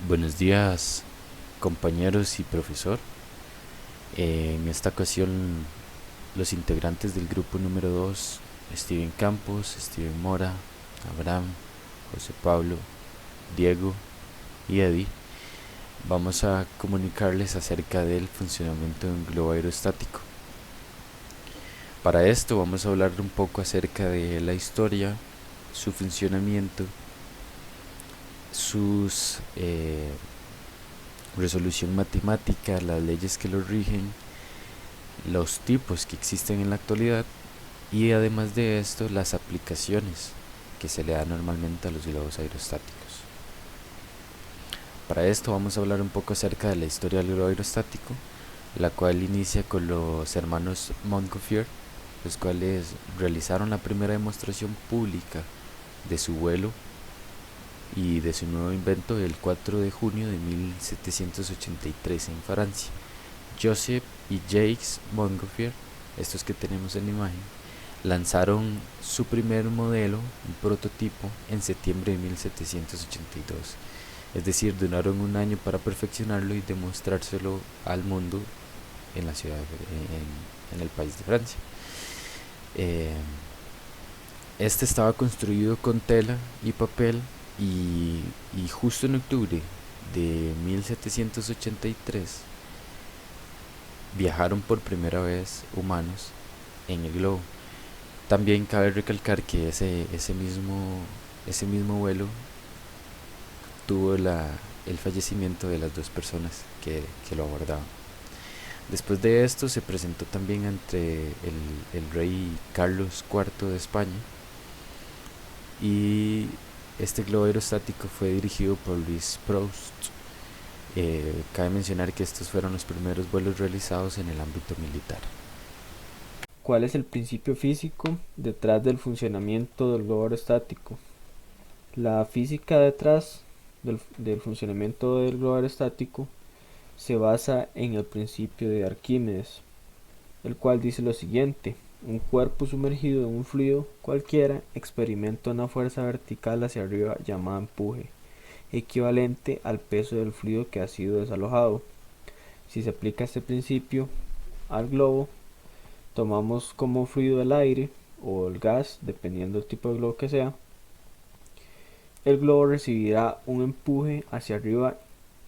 Buenos días, compañeros y profesor. En esta ocasión, los integrantes del grupo número 2, Steven Campos, Steven Mora, Abraham, José Pablo, Diego y Eddie, vamos a comunicarles acerca del funcionamiento de un globo aerostático. Para esto vamos a hablar un poco acerca de la historia, su funcionamiento, sus resolución matemática, las leyes que lo rigen, los tipos que existen en la actualidad y además de esto las aplicaciones que se le dan normalmente a los globos aerostáticos. Para esto vamos a hablar un poco acerca de la historia del globo aerostático, la cual inicia con los hermanos Montgolfier, los cuales realizaron la primera demostración pública de su vuelo y de su nuevo invento el 4 de junio de 1783 en Francia. Joseph y Jacques Montgolfier, estos que tenemos en la imagen, lanzaron su primer modelo, un prototipo, en septiembre de 1782. Es decir, duraron un año para perfeccionarlo y demostrárselo al mundo en la ciudad, en el país de Francia. Eh, este estaba construido con tela y papel y justo en octubre de 1783 viajaron por primera vez humanos en el globo. También cabe recalcar que ese mismo vuelo tuvo el fallecimiento de las dos personas que lo abordaban. Después de esto se presentó también ante el rey Carlos IV de España y este globo aerostático fue dirigido por Louis Proust. Cabe mencionar que estos fueron los primeros vuelos realizados en el ámbito militar. ¿Cuál es el principio físico detrás del funcionamiento del globo aerostático? La física detrás del funcionamiento del globo aerostático se basa en el principio de Arquímedes, el cual dice lo siguiente: un cuerpo sumergido en un fluido cualquiera experimenta una fuerza vertical hacia arriba llamada empuje, equivalente al peso del fluido que ha sido desalojado. Si se aplica este principio al globo, tomamos como fluido el aire o el gas, dependiendo del tipo de globo que sea. El globo recibirá un empuje hacia arriba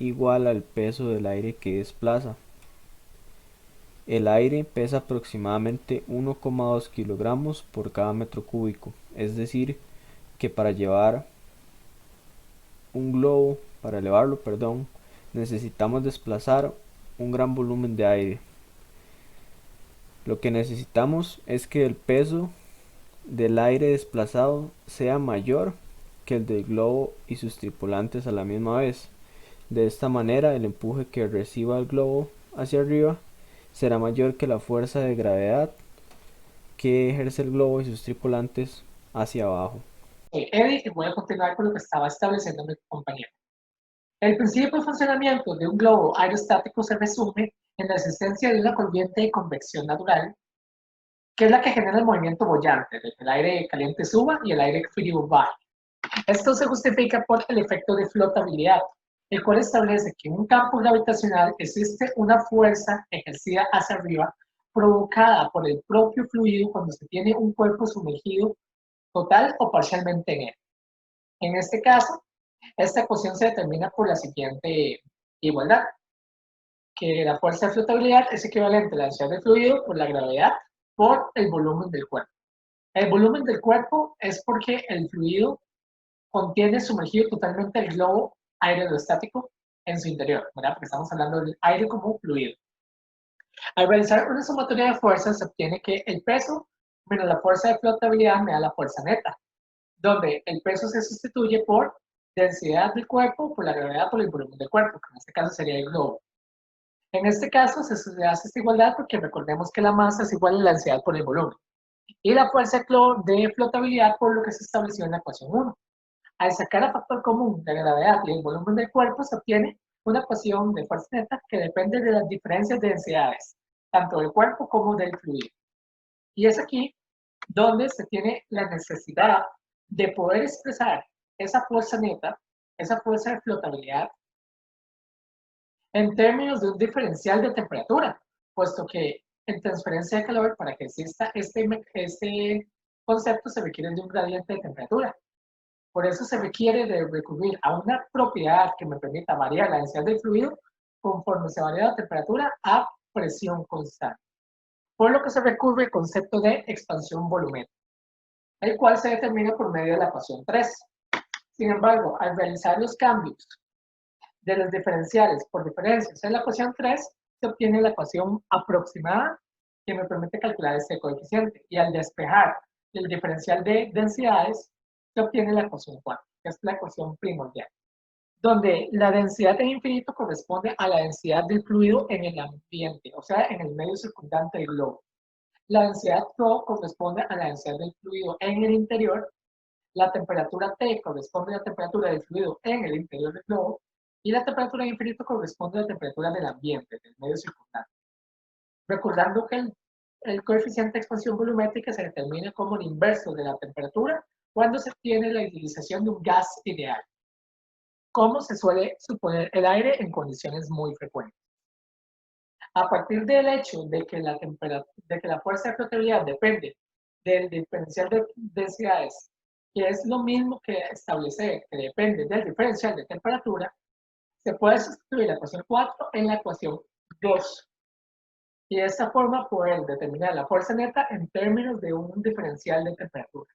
igual al peso del aire que desplaza. El aire pesa aproximadamente 1,2 kilogramos por cada metro cúbico, es decir, que para elevarlo, necesitamos desplazar un gran volumen de aire. Lo que necesitamos es que el peso del aire desplazado sea mayor que el del globo y sus tripulantes a la misma vez. De esta manera, el empuje que reciba el globo hacia arriba será mayor que la fuerza de gravedad que ejerce el globo y sus tripulantes hacia abajo. Eddie, y voy a continuar con lo que estaba estableciendo mi compañero. El principio de funcionamiento de un globo aerostático se resume en la existencia de una corriente de convección natural, que es la que genera el movimiento boyante, de que el aire caliente suba y el aire frío baje. Esto se justifica por el efecto de flotabilidad, el cual establece que en un campo gravitacional existe una fuerza ejercida hacia arriba provocada por el propio fluido cuando se tiene un cuerpo sumergido total o parcialmente en él. En este caso, esta ecuación se determina por la siguiente igualdad, que la fuerza de flotabilidad es equivalente a la densidad del fluido por la gravedad por el volumen del cuerpo. El volumen del cuerpo es porque el fluido contiene sumergido totalmente el globo aerostático en su interior, ¿verdad? Porque estamos hablando del aire como fluido. Al realizar una sumatoria de fuerzas se obtiene que el peso menos la fuerza de flotabilidad me da la fuerza neta, donde el peso se sustituye por densidad del cuerpo por la gravedad por el volumen del cuerpo, que en este caso sería el globo. En este caso se hace esta igualdad porque recordemos que la masa es igual a la densidad por el volumen y la fuerza de flotabilidad por lo que se estableció en la ecuación 1. Al sacar el factor común de la gravedad y el volumen del cuerpo se obtiene una ecuación de fuerza neta que depende de las diferencias de densidades, tanto del cuerpo como del fluido. Y es aquí donde se tiene la necesidad de poder expresar esa fuerza neta, esa fuerza de flotabilidad, en términos de un diferencial de temperatura, puesto que en transferencia de calor, para que exista este concepto, se requiere de un gradiente de temperatura. Por eso se requiere de recurrir a una propiedad que me permita variar la densidad del fluido conforme se varía la temperatura a presión constante. Por lo que se recurre al concepto de expansión volumétrica, el cual se determina por medio de la ecuación 3. Sin embargo, al realizar los cambios de los diferenciales por diferencias en la ecuación 3, se obtiene la ecuación aproximada que me permite calcular este coeficiente. Y al despejar el diferencial de densidades, se obtiene la ecuación 4, que es la ecuación primordial, donde la densidad en infinito corresponde a la densidad del fluido en el ambiente, o sea, en el medio circundante del globo. La densidad ρ corresponde a la densidad del fluido en el interior, la temperatura T corresponde a la temperatura del fluido en el interior del globo, y la temperatura de infinito corresponde a la temperatura del ambiente, del medio circundante. Recordando que el coeficiente de expansión volumétrica se determina como el inverso de la temperatura cuando se tiene la utilización de un gas ideal, como se suele suponer el aire en condiciones muy frecuentes. A partir del hecho de que la fuerza de flotabilidad depende del diferencial de densidades, que es lo mismo que establecer que depende del diferencial de temperatura, se puede sustituir la ecuación 4 en la ecuación 2. Y de esta forma poder determinar la fuerza neta en términos de un diferencial de temperatura,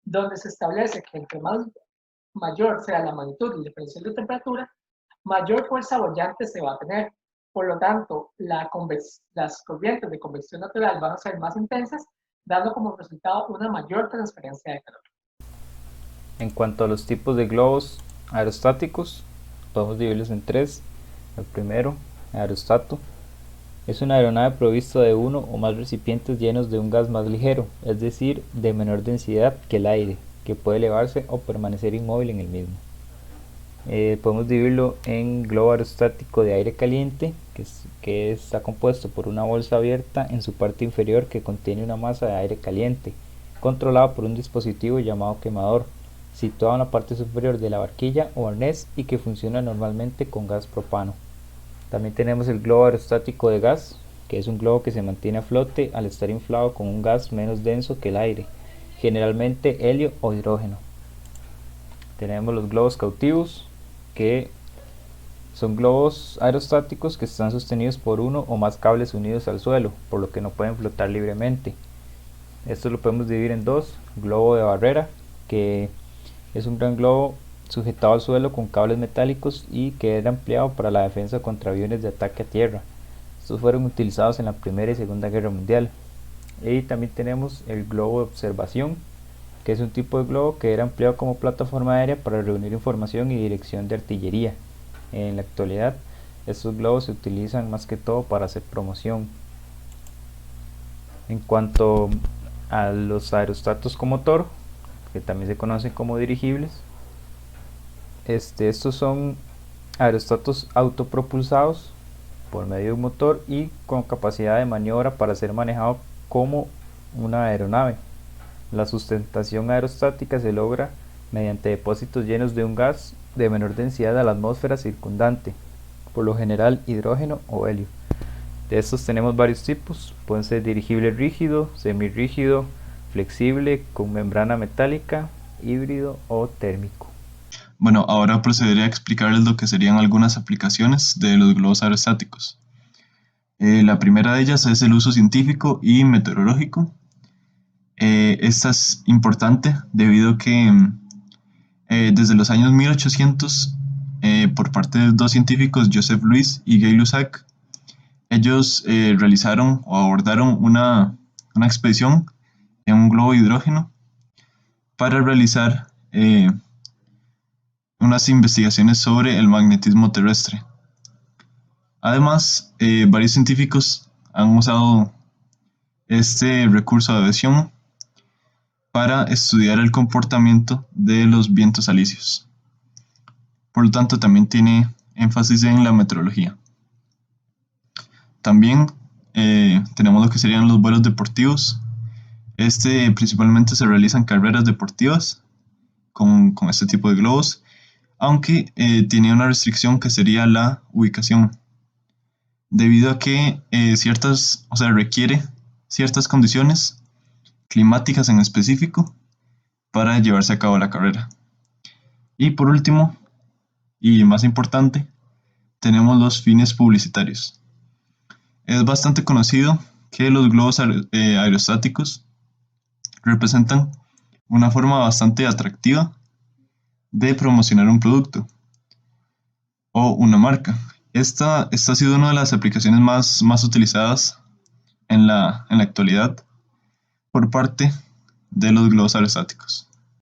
donde se establece que entre mayor sea la magnitud del diferencial de temperatura, mayor fuerza boyante se va a tener. Por lo tanto, las corrientes de convección natural van a ser más intensas, dando como resultado una mayor transferencia de calor. En cuanto a los tipos de globos aerostáticos, podemos dividirlos en tres. El primero, aerostato, es una aeronave provista de uno o más recipientes llenos de un gas más ligero, es decir, de menor densidad que el aire, que puede elevarse o permanecer inmóvil en el mismo. Podemos dividirlo en globo aerostático de aire caliente, que está compuesto por una bolsa abierta en su parte inferior que contiene una masa de aire caliente, controlada por un dispositivo llamado quemador, situado en la parte superior de la barquilla o arnés y que funciona normalmente con gas propano. También tenemos el globo aerostático de gas, que es un globo que se mantiene a flote al estar inflado con un gas menos denso que el aire, generalmente helio o hidrógeno. Tenemos los globos cautivos, que son globos aerostáticos que están sostenidos por uno o más cables unidos al suelo, por lo que no pueden flotar libremente. Esto lo podemos dividir en dos: globo de barrera, que es un gran globo sujetado al suelo con cables metálicos y que era empleado para la defensa contra aviones de ataque a tierra. Estos fueron utilizados en la Primera y Segunda Guerra Mundial. Y también tenemos el globo de observación, que es un tipo de globo que era empleado como plataforma aérea para reunir información y dirección de artillería. En la actualidad, estos globos se utilizan más que todo para hacer promoción. En cuanto a los aerostatos con motor, que también se conocen como dirigibles, estos son aerostatos autopropulsados por medio de un motor y con capacidad de maniobra para ser manejado como una aeronave. La sustentación aerostática se logra mediante depósitos llenos de un gas de menor densidad a la atmósfera circundante, por lo general hidrógeno o helio. De estos tenemos varios tipos: pueden ser dirigible rígido, semirrígido, flexible, con membrana metálica, híbrido o térmico. Bueno, ahora procederé a explicarles lo que serían algunas aplicaciones de los globos aerostáticos. La primera de ellas es el uso científico y meteorológico. Esta es importante debido a que desde los años 1800, por parte de dos científicos, Joseph Louis y Gay-Lussac, ellos realizaron o abordaron una expedición en un globo de hidrógeno para realizar unas investigaciones sobre el magnetismo terrestre. Además, varios científicos han usado este recurso de aviación para estudiar el comportamiento de los vientos alisios. Por lo tanto, también tiene énfasis en la meteorología. También tenemos lo que serían los vuelos deportivos. Principalmente se realizan carreras deportivas con este tipo de globos, aunque tiene una restricción que sería la ubicación. debido a que requiere ciertas condiciones climáticas en específico para llevarse a cabo la carrera. Y por último, y más importante, tenemos los fines publicitarios. Es bastante conocido que los globos aerostáticos representan una forma bastante atractiva de promocionar un producto o una marca. Esta ha sido una de las aplicaciones más utilizadas en la actualidad por parte de los globos aerostáticos.